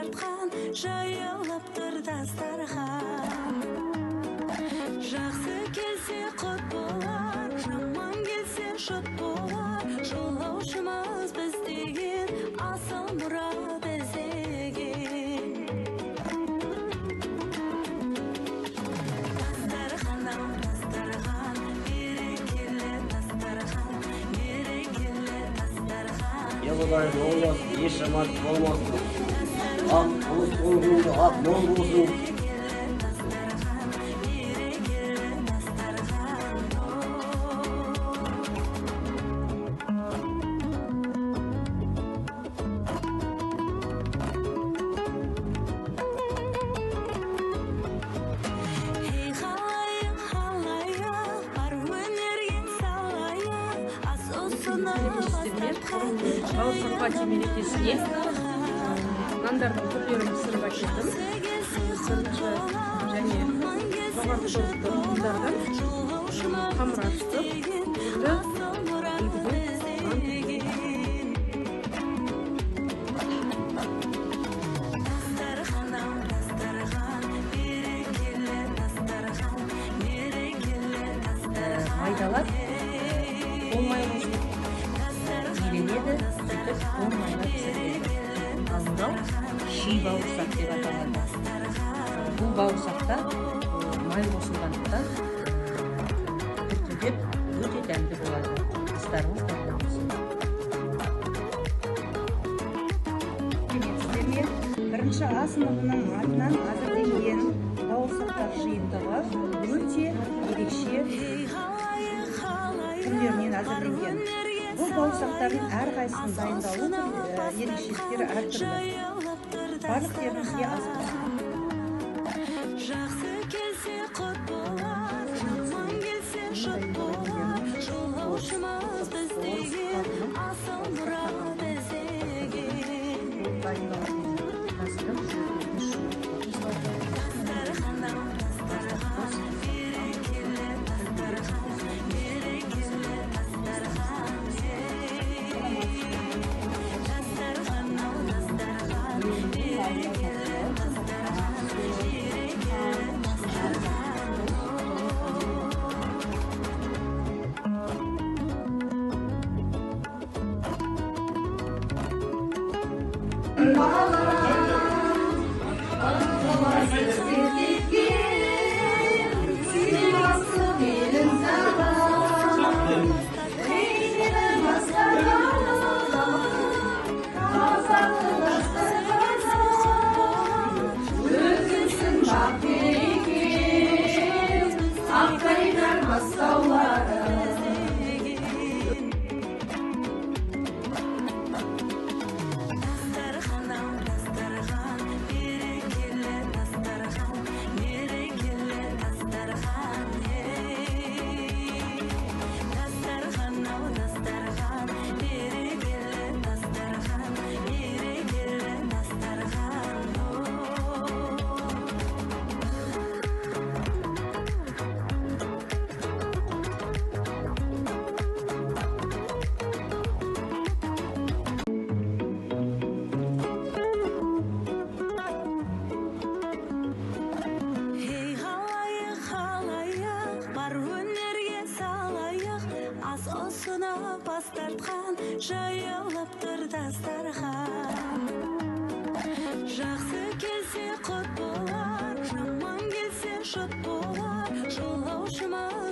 тартқан, жаяулап тұр дастархан. Жақсы келсе құт болар, жаман келсе жұт болар. Жолаушымыз біз деген, асыл мұрат іздеген. Дастархан, дастархан, берекелі дастархан, берекелі дастархан. Елдайым болмасын, еш жаман болмасын. Ақ ұлыс болғыңды, ақ мол болсын. Бауырсақпати мерекесіне нандардың түрлерін пісіріп әкелдім. Сырыншы және жоғарғы сортты ұндардан қамыр ашытып, майдалап, болмай қосылып еленеді, сөйтіп болмайға пісіріледі. Ал мынау ши бауырсақ деп аталады. Бұл бауырсақта май қосылғандықтан түртілдеп өте дәмді болады. Астарыңыз дәмді болсын. Сіздермен бірінші А сыныбының атынан әзірленген бауырсақтар жиынтығы өте ерекше түрлерінен әзірленген. Бұл бауырсақтардың әрқайсының дайындалу ерекшеліктері әртүрлі. Барлықтеріңізге ас болсын. Жақсы келсе құт болар, жаман келсе жұт болар. Жолаушымыз біз деген, асыл мұрат іздеген. Дастархан, дастархан, берекелі дастархан, берекелі дастархан. Дастархан, дастархан, берекелі дастархан, берекелі бас тартқан, жаяулап тұр дастархан. Жақсы келсе құт болар, жаман келсе жұт болар. Жолаушымыз